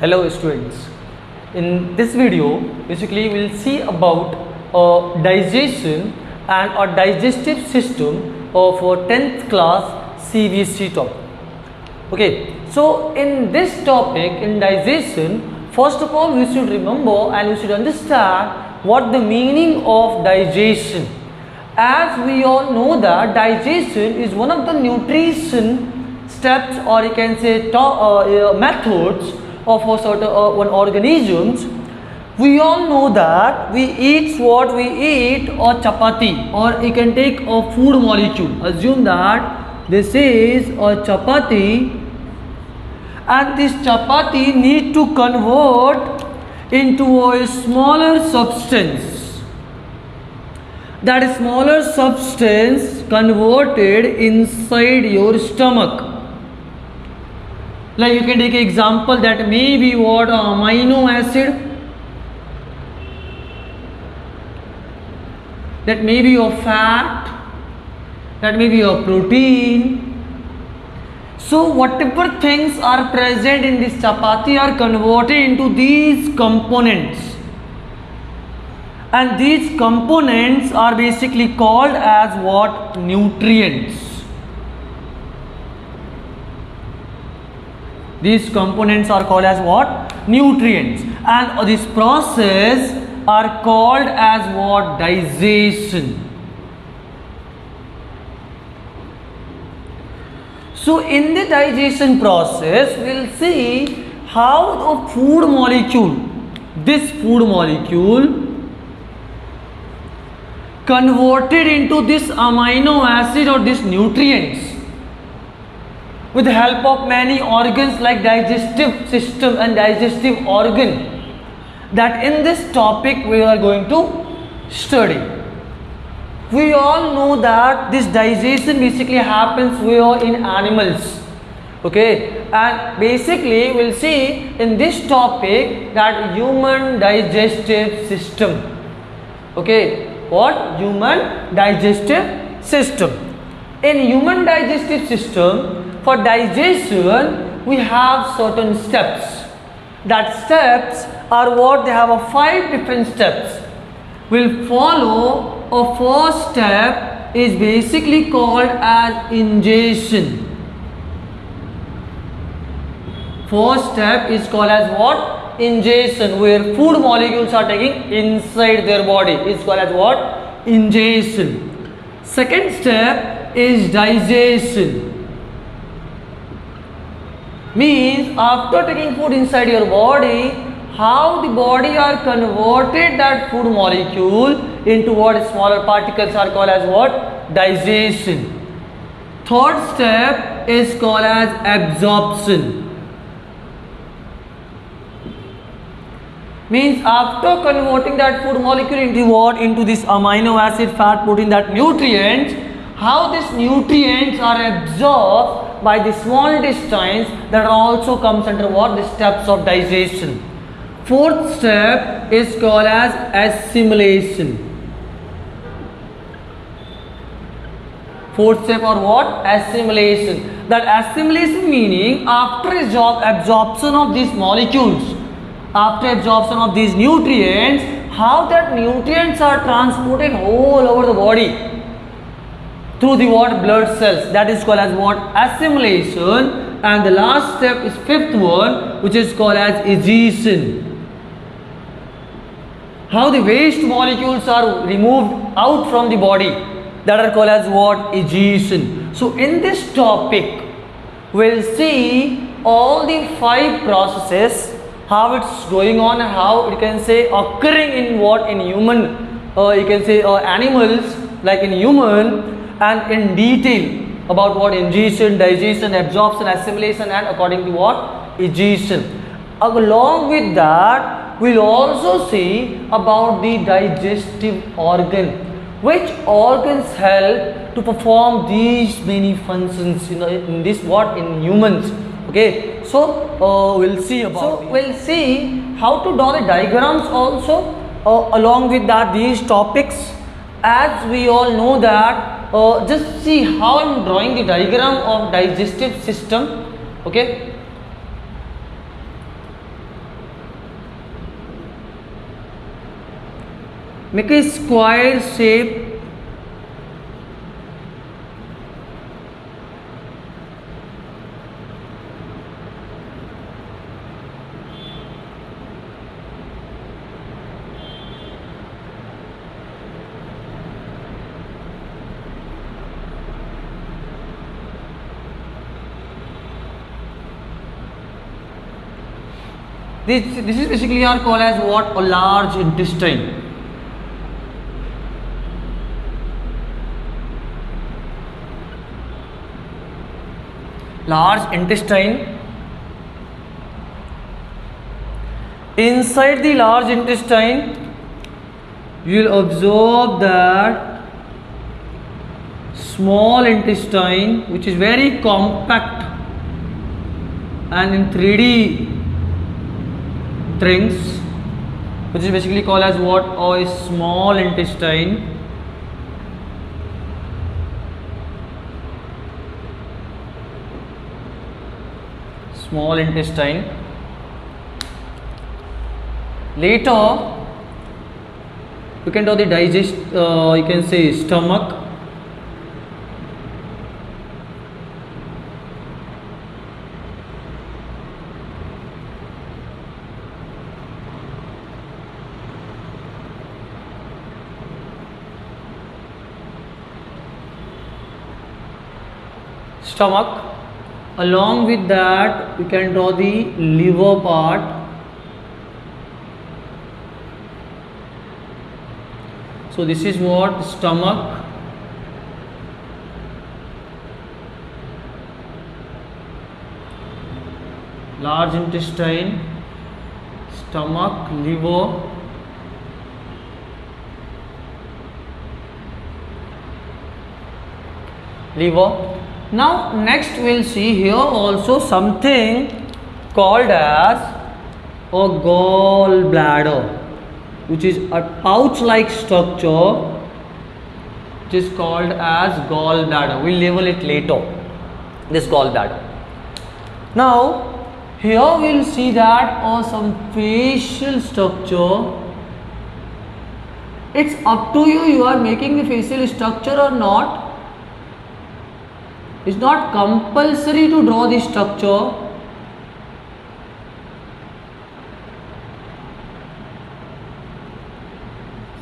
Hello students, in this video basically we'll see about digestion and a digestive system of 10th class CBSE topic. Okay, so in this topic in digestion, first of all we should remember and we should understand what the meaning of digestion. As we all know that digestion is one of the nutrition steps, or you can say methods of a certain one organisms. We all know that we eat what we eat, or chapati, or you can take a food molecule. Assume that this is a chapati, and this chapati need to convert into a smaller substance. That smaller substance converted inside your stomach. Like you can take an example that may be what amino acid, that may be a fat, that may be a protein. So whatever things are present in this chapati are converted into these components, and these components are basically called as what? Nutrients. These components are called as what? Nutrients. And this process are called as what? Digestion. So in the digestion process, we'll see how the food molecule, this food molecule converted into this amino acid or this nutrients with the help of many organs like digestive system and digestive organ, that in this topic we are going to study. We all know that this digestion basically happens in animals. Okay, and basically we'll see in this topic that human digestive system. Okay, what? Human digestive system. In human digestive system, for digestion we have certain steps. That steps are what? They have 5 different steps. We'll follow a first step is basically called as ingestion. First step is called as what? Ingestion, where food molecules are taking inside their body. It's called as what? Ingestion. Second step is digestion. Means after taking food inside your body, how the body are converted that food molecule into what? Smaller particles are called as what? Digestion. Third step is called as absorption. Means after converting that food molecule into what? Into this amino acid, fat, protein, that nutrients, how these nutrients are absorbed by the small intestines, that also comes under what? The steps of digestion. Fourth step is called as assimilation. Fourth step or what? Assimilation. That assimilation meaning after absorption of these molecules, after absorption of these nutrients, how that nutrients are transported all over the body through the what? Blood cells. That is called as what? Assimilation. And the last step is 5th one, which is called as egestion. How the waste molecules are removed out from the body, that are called as what? Egestion. So in this topic we'll see all the 5 processes, how it's going on, how it can say occurring in what? In human, you can say animals, like in human, and in detail about what? Ingestion, digestion, absorption, assimilation, and according to what? Egestion. Along with that, we'll also see about the digestive organ. Which organs help to perform these many functions in this what? In humans. Okay, so we'll see about. So we'll see how to draw the diagrams also. Along with that, these topics, as we all know that. Just see how I'm drawing the diagram of digestive system. Okay, make a square shape. This is basically are called as what? A large intestine. Large intestine. Inside the large intestine, you will observe that small intestine, which is very compact and in 3D things, which is basically called as what? A small intestine. Small intestine. Later you can do the digest, you can say stomach. Stomach. Along with that, you can draw the liver part. So this is what? Stomach. Large intestine, stomach, liver. Liver. Now next we will see here also something called as a gallbladder, which is a pouch like structure, which is called as gallbladder. We will label it later, this gallbladder. Now here we will see that some facial structure. It's up to you, you are making the facial structure or not. It's not compulsory to draw the structure.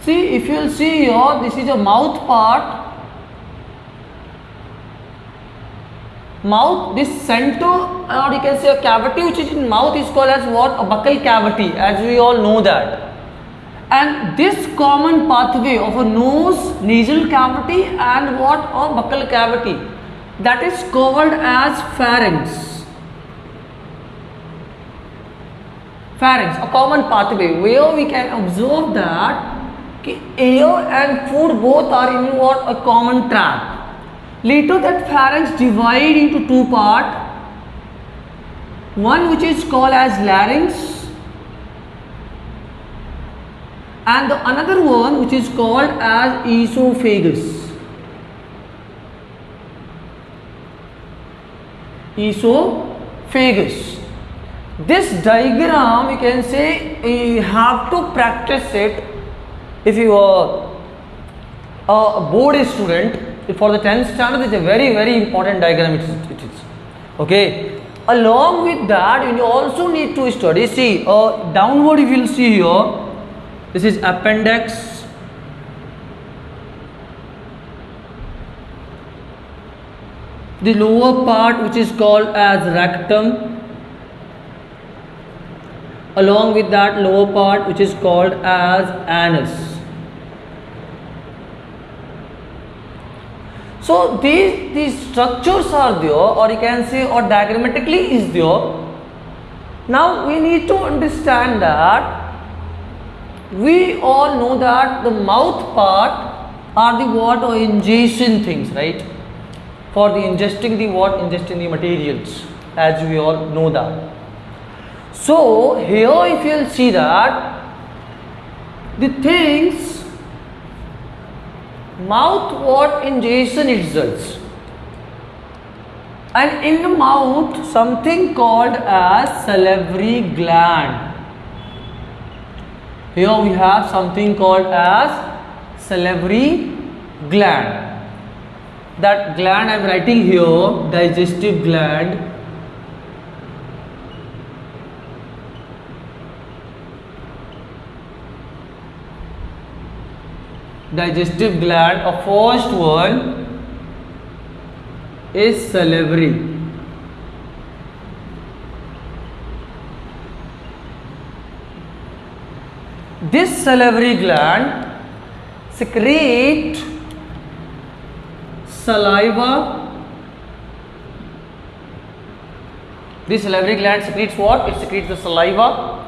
See, if you will see here, this is a mouth part. Mouth, this center, or you can say a cavity which is in mouth is called as what? A buccal cavity, as we all know that. And this common pathway of a nose, nasal cavity and what? A buccal cavity, that is covered as pharynx. Pharynx, a common pathway where we can observe that air and food both are in what? A common tract. Later that pharynx divide into two parts. One which is called as larynx and the another one which is called as esophagus. Esophagus. This diagram, you can say, you have to practice it if you are a board student. For the 10th standard, it's a very important diagram. It is okay. Along with that, you also need to study. See, downward you will see here. This is appendix. The lower part which is called as rectum. Along with that lower part which is called as anus. So these structures are there, or you can say, or diagrammatically is there. Now we need to understand that we all know that the mouth part are the what? Or ingestion things, right? For the ingesting the what? Ingesting the materials, as we all know that. So here if you will see that the things mouth what? Ingestion results, and in the mouth something called as salivary gland. Here we have something called as salivary gland. That gland I am writing here, digestive gland. Digestive gland, a first one is salivary. This salivary gland secrete saliva. This salivary gland secretes what? It secretes the saliva.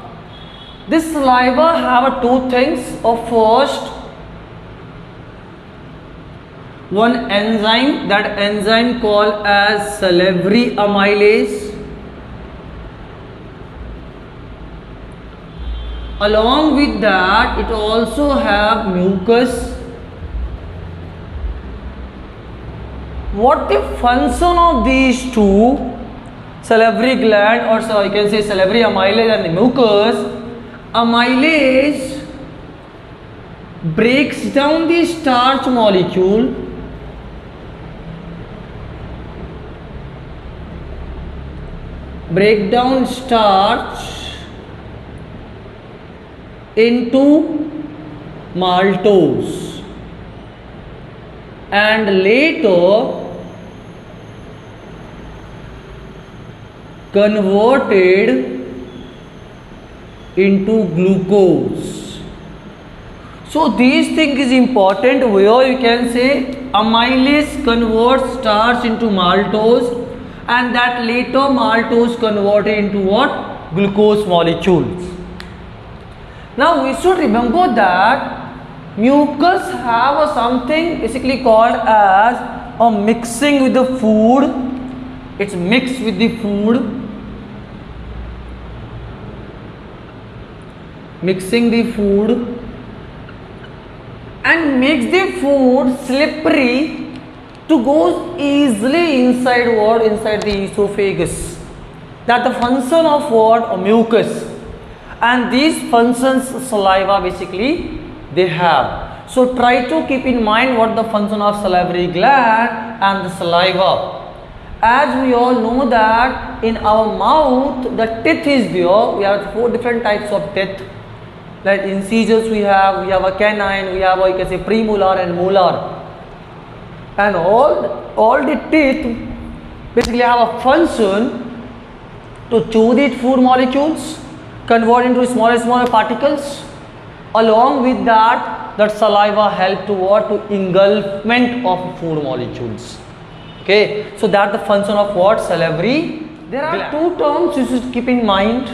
This saliva have two things. First, one enzyme, that enzyme called as salivary amylase. Along with that, it also have mucus. What the function of these two, salivary gland, or so you can say salivary amylase and the mucus? Amylase breaks down the starch molecule starch into maltose and later converted into glucose. So these thing is important, where you can say amylase converts starch into maltose and that later maltose converted into what? Glucose molecules. Now we should remember that mucus have something basically called as a mixing with the food. It's mixed with the food. Mixing the food and makes the food slippery to go easily inside what? Inside the esophagus. That the function of what? A mucus. And these functions saliva basically they have. So try to keep in mind what the function of salivary gland and the saliva. As we all know that in our mouth the teeth is there. We have 4 different types of teeth. Like incisors we have a canine, we have you can say premolar and molar. And all the teeth basically have a function to chew the food molecules, convert into smaller particles. Along with that saliva help to what? To engulfment of food molecules. Okay, so that's the function of what? Salivary. There are 2 terms you should keep in mind.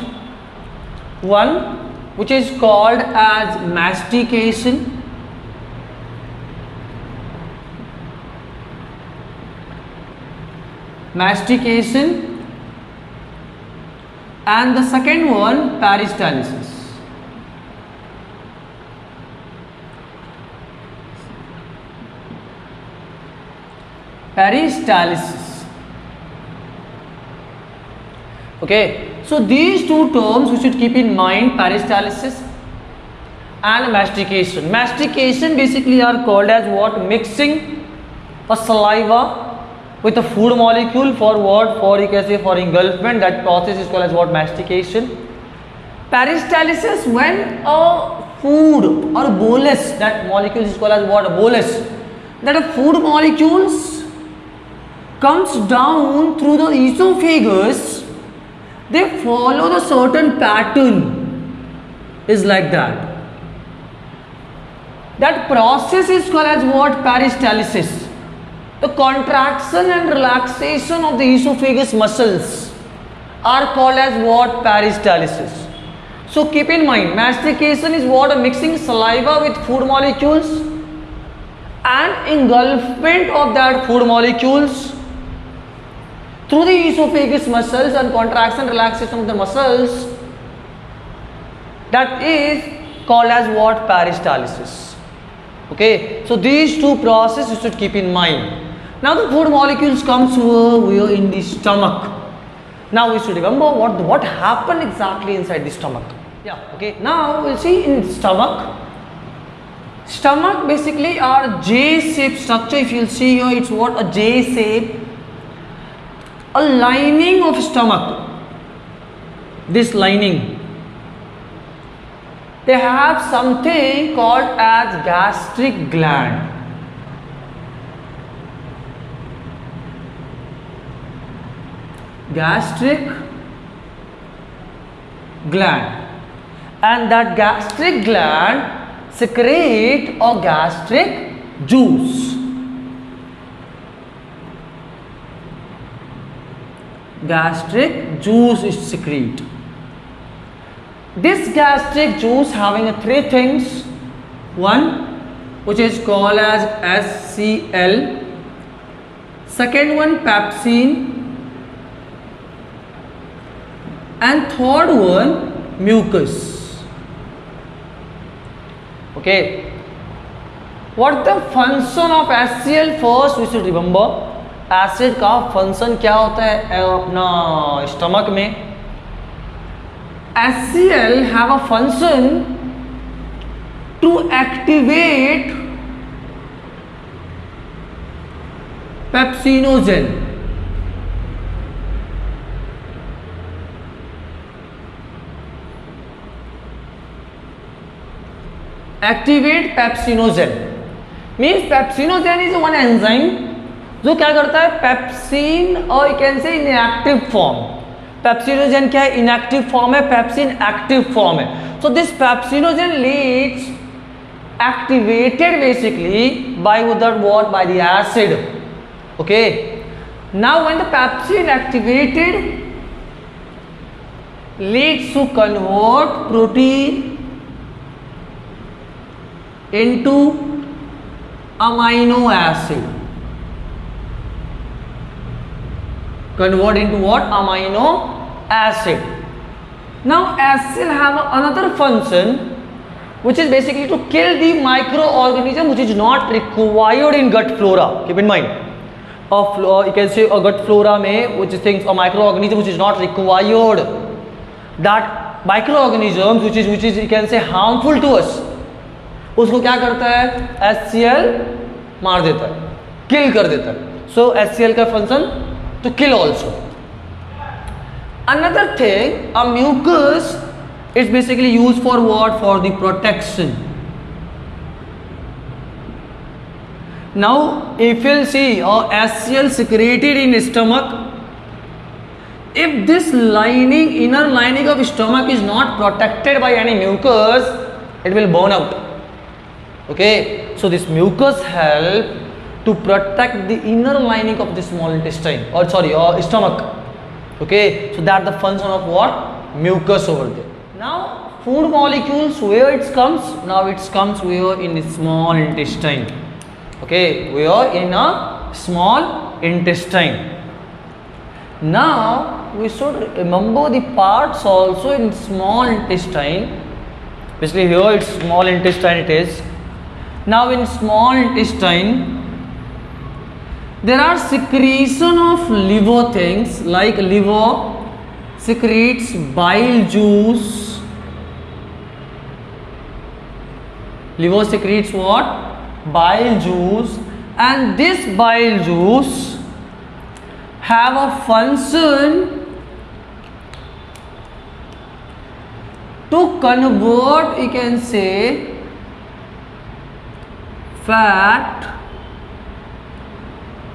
One which is called as mastication. Mastication, and the second one peristalsis. Peristalsis. Okay, so these 2 terms we should keep in mind, peristalsis and mastication. Mastication basically are called as what? Mixing a saliva with a food molecule for what? For you can say for engulfment. That process is called as what? Mastication. Peristalsis, when a food or bolus, that molecule is called as what? A bolus. That a food molecules comes down through the esophagus, they follow the certain pattern, is like that. That process is called as what? Peristalsis. The contraction and relaxation of the esophagus muscles are called as what? Peristalsis. So keep in mind, mastication is what? A mixing saliva with food molecules and engulfment of that food molecules through the esophagus muscles and contraction relaxation of the muscles. That is called as what? Peristalsis. Okay, so these 2 processes you should keep in mind. Now the food molecules comes over in the stomach. Now we should remember what happened exactly inside the stomach. Yeah, okay. Now we'll see in stomach. Stomach basically are J-shaped structure. If you'll see here, it's what? A J-shape. A lining of stomach. This lining. They have something called as gastric gland. Gastric gland. And that gastric gland secrete a gastric juice. Gastric juice is secrete. This gastric juice having three things. One, which is called as HCl. Second one, pepsin. And third one, mucus. Okay, what the function of HCl? First we should remember acid का function क्या होता है अपना stomach में. HCl have a function to activate pepsinogen. Activate pepsinogen means pepsinogen is one enzyme जो क्या करता है पेप्सिन और you can say inactive form. Pepsinogen क्या है? इनएक्टिव फॉर्म है. पेप्सिन एक्टिव फॉर्म है. So this pepsinogen leads activated basically by that what by the acid. Okay, now when the pepsin activated leads to convert protein into amino acid. Convert into what? Amino acid. Now HCl have another function which is basically to kill the microorganism which is not required in gut flora. Keep in mind, you can say a gut flora में which is things a microorganism which is not required, that microorganisms which is you can say harmful to us, उसको क्या करता है? HCl मार देता है, किल कर देता है. सो HCl का function to kill also. Another thing, a mucus is basically use for what? For the protection. Now if you see HCl secreted in stomach, if this lining, inner lining of stomach is not protected by any mucus, it will burn out. Okay, so this mucus help to protect the inner lining of the small intestine or stomach. Okay, so that the function of what? Mucus over there. Now food molecules, where it comes? Now it comes where? In the small intestine. Okay, we are in a small intestine. Now we should remember the parts also in small intestine. Basically here it's small intestine it is. Now in small intestine there are secretion of liver things, like liver secretes bile juice. Liver secretes what? Bile juice, and this bile juice have a function to convert, you can say, fat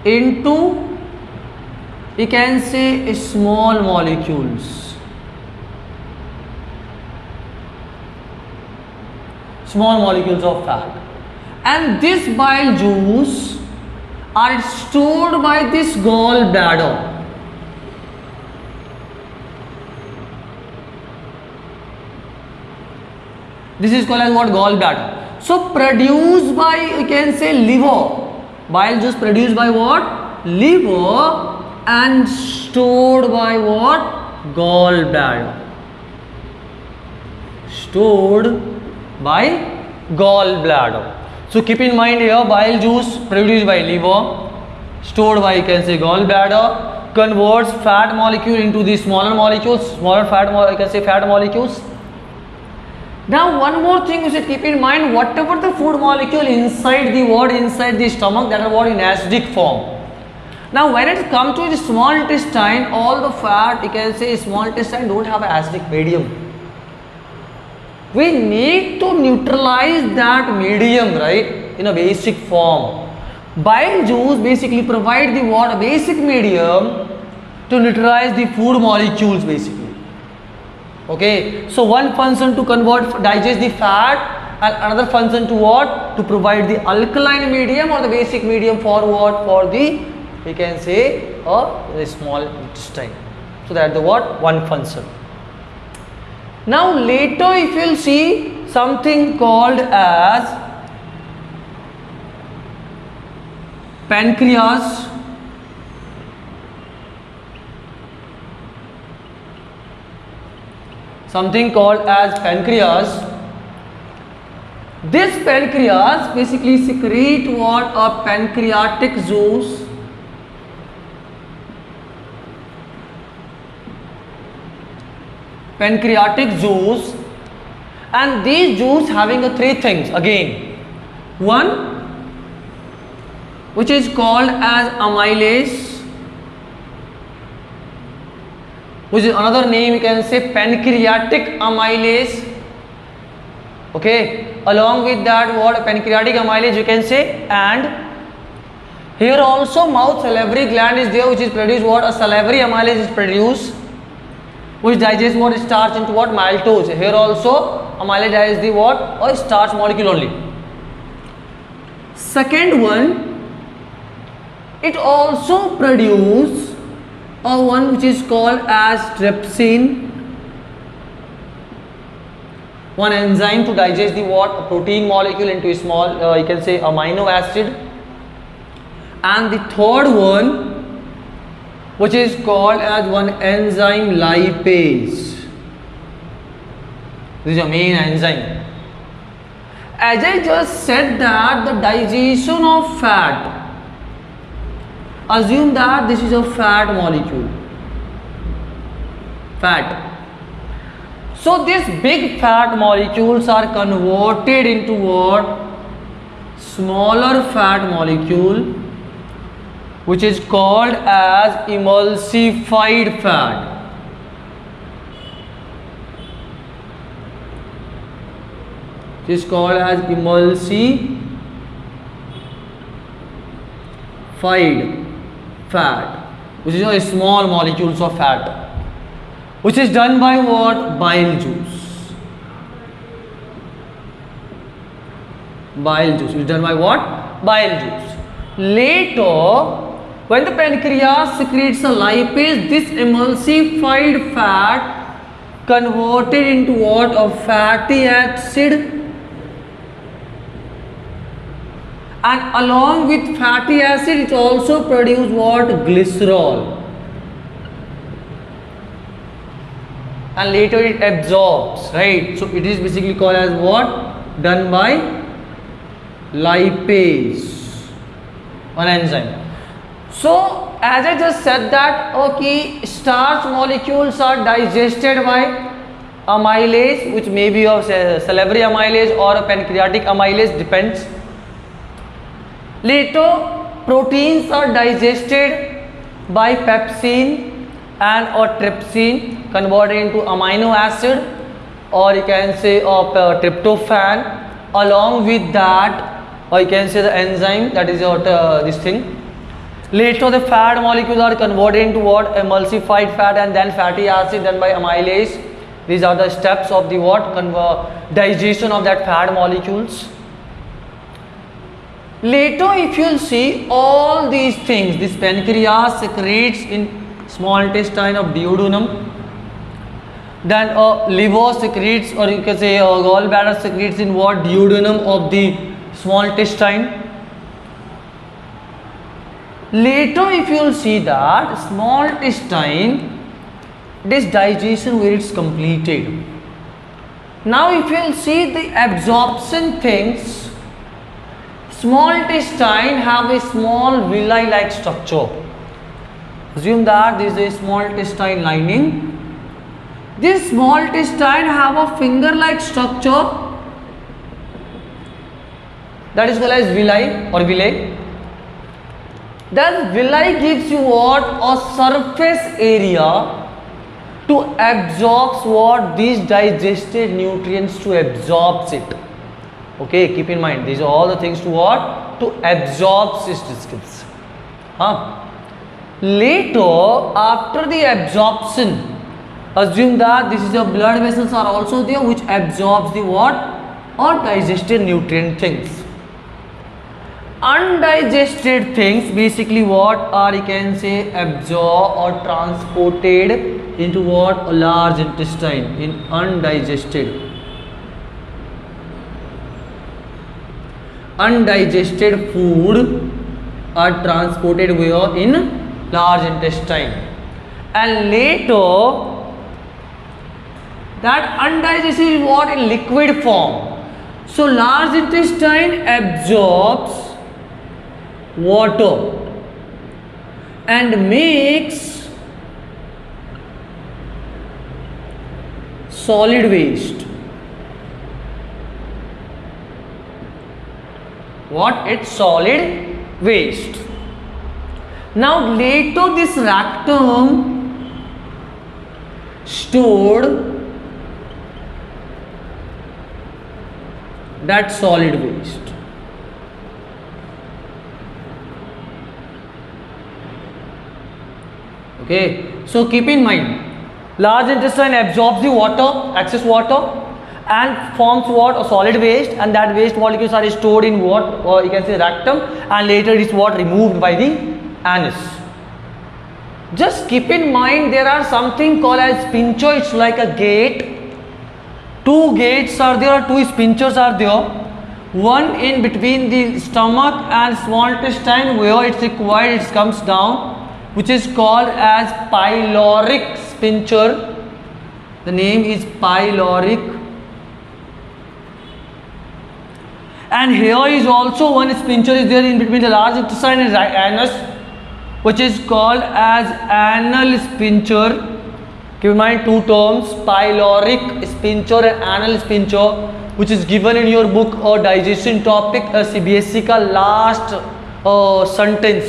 into, you can say, small molecules. Small molecules of fat. And this bile juice are stored by this gallbladder. This is called as what? Gallbladder. So produced by, you can say, liver. Bile juice produced by what? Liver, and stored by what? Gallbladder. Stored by gallbladder. So keep in mind here, bile juice produced by liver, stored by, you can say, gallbladder, converts fat molecule into the smaller molecules, you can say fat molecules, Now one more thing you should keep in mind, whatever the food molecule inside the what, inside the stomach, that are what in acidic form. Now when it comes to the small intestine, all the fat, you can say small intestine don't have an acidic medium. We need to neutralize that medium, right, in a basic form. Bile juice basically provide the what, a basic medium to neutralize the food molecules basically. Okay, so one function to convert, digest the fat, and another function to what, to provide the alkaline medium or the basic medium for what, for the, we can say the small intestine. So that the what, one function. Now later if you will see something called as pancreas. Something called as pancreas. This pancreas basically secrete what, a pancreatic juice. Pancreatic juice, and these juice having three things again. One which is called as amylase, which is another name you can say pancreatic amylase. Okay, along with that what, pancreatic amylase you can say, and here also mouth salivary gland is there, which is produced what, a salivary amylase is produced, which digests what, starch into what, maltose. Here also amylase digests the what, a starch molecule only. Second one, it also produces one which is called as trypsin, one enzyme to digest the what, a protein molecule into a small you can say amino acid. And the third one which is called as one enzyme lipase. This is a main enzyme. As I just said that the digestion of fat, assume that this is a fat molecule, fat. So these big fat molecules are converted into what, smaller fat molecule, which is called as emulsified fat. It is called as emulsified fat, which is a small molecules of fat, which is done by what, bile juice. Bile juice is done by what, bile juice. Later, when the pancreas secretes a lipase, this emulsified fat converted into what, a fatty acid, and along with fatty acid it also produces what, glycerol, and later it absorbs, right. So it is basically called as what, done by lipase, one enzyme. So as I just said that, okay, starch molecules are digested by amylase, which may be of salivary amylase or a pancreatic amylase, depends. Later proteins are digested by pepsin and or trypsin, converted into amino acid, or you can say of tryptophan. Along with that, or you can say the enzyme, that is what this thing. Later the fat molecules are converted into what, emulsified fat, and then fatty acid done by amylase. These are the steps of the what, digestion of that fat molecules. Later if you will see all these things, this pancreas secretes in small intestine of duodenum, then liver secretes, or you can say gallbladder secretes in what, duodenum of the small intestine. Later if you will see that small intestine, this digestion where it's completed. Now if you will see the absorption things, small intestine have a small villi like structure. Assume that this is a small intestine lining, This small intestine have a finger-like structure that is called as villi or villi. That villi gives you what? A surface area to absorb what? These digested nutrients, to absorb it. Okay, keep in mind these are all the things to what? To absorb these discs. Later, after the absorption, assume that this is your blood vessels are also there which absorbs the what? Or digested nutrient things. Undigested things basically what are, you can say, absorbed or transported into what? A large intestine in undigested. Undigested food are transported where? In large intestine, and later that undigested is what? In liquid form. So large intestine absorbs water and makes solid waste. What? It's solid waste. Now later this rectum stored that solid waste. Okay, so keep in mind, large intestine absorbs the water, excess water, and forms what? A solid waste, and that waste molecules are stored in what? Or you can say rectum, and later it is what? Removed by the anus. Just keep in mind there are something called as sphincter. It's like a gate. Two gates are there, two sphincters are there. One in between the stomach and small intestine where it's required, it comes down, which is called as pyloric sphincter. The name is pyloric. And here is also one sphincter is there in between the large intestine and anus, which is called as anal sphincter. Keep in mind two terms, pyloric sphincter and anal sphincter, which is given in your book or digestion topic CBSE का last sentence,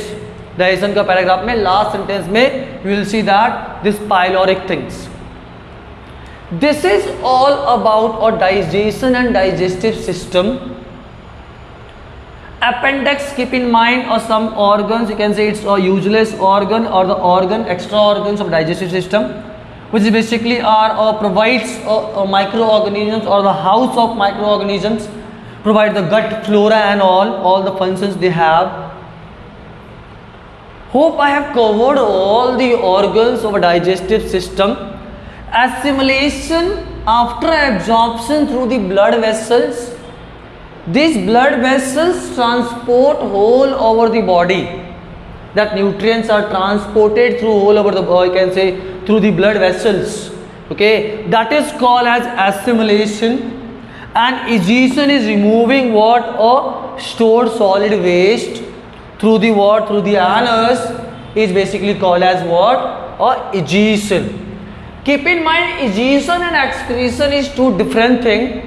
digestion का paragraph में last sentence में you will see that this pyloric things. This is all about our digestion and digestive system. Appendix, keep in mind, or some organs, you can say it's a useless organ or the organ, extra organs of digestive system, which basically are provides microorganisms or the house of microorganisms, provide the gut flora and all the functions they have. Hope I have covered all the organs of a digestive system. Assimilation after absorption through the blood vessels. These blood vessels transport whole over the body. That nutrients are transported through all over the body, you can say through the blood vessels. Okay, that is called as assimilation. And egestion is removing what? A stored solid waste through the what? Through the anus is basically called as what? Or egestion. Keep in mind, egestion and excretion is two different things.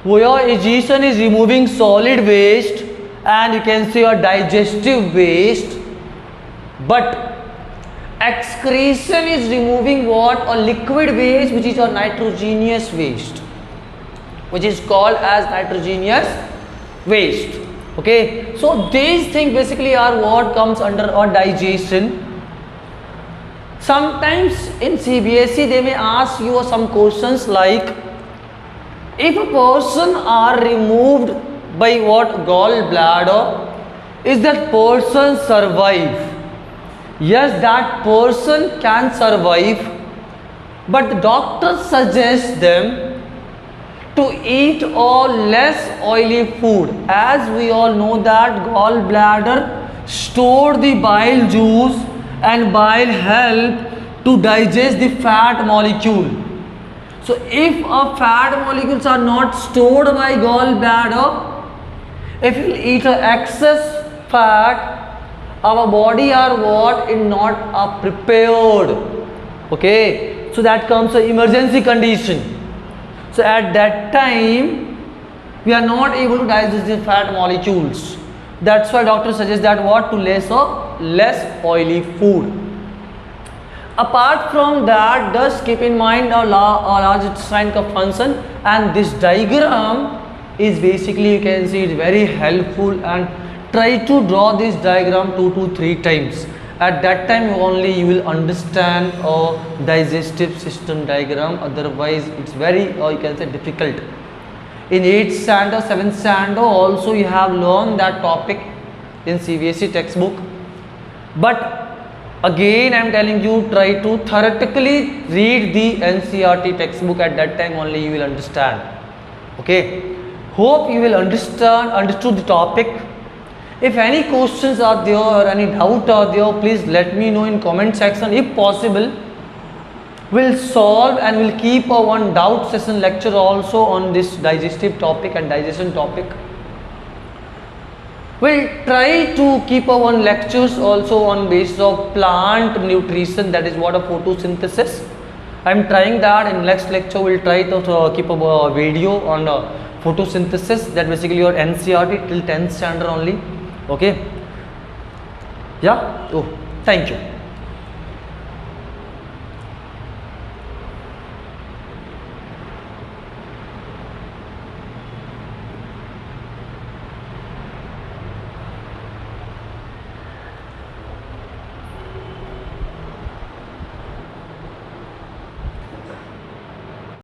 Where egestion is removing solid waste and you can say a digestive waste, but excretion is removing what? A liquid waste, which is a nitrogenous waste, which is called as nitrogenous waste. Okay, so these things basically are what comes under a digestion. Sometimes in CBSE they may ask you some questions like, if a person are removed by what? Gallbladder, is that person survive? Yes, that person can survive, but the doctor suggests them to eat or less oily food. As we all know that gallbladder store the bile juice and bile help to digest the fat molecule. So if a fat molecules are not stored by gallbladder, if you eat excess fat, our body are what? Is not prepared. Okay, So that comes an emergency condition. So at that time, we are not able to digest the fat molecules. That's why doctor suggests that what, to less oily food. Apart from that, just keep in mind a large intestine का function, and this diagram is basically, you can see, it's very helpful, and try to draw this diagram 2 to 3 times. At that time only you will understand a digestive system diagram, otherwise it's very you can say difficult. In 8th standard, 7th standard also you have learned that topic in CBSE textbook, but again I am telling you, try to theoretically read the NCERT textbook. At that time only you will understand. Okay, hope you will understood the topic. If any questions are there or any doubt are there, please let me know in comment section. If possible, we'll solve and we'll keep a one doubt session lecture also on this digestive topic and digestion topic. We'll try to keep a one lectures also on basis of plant nutrition, that is what a photosynthesis. I'm trying that. In next lecture we'll try to keep a video on photosynthesis, that basically your NCERT till 10th standard only. Okay, yeah. Oh, thank you.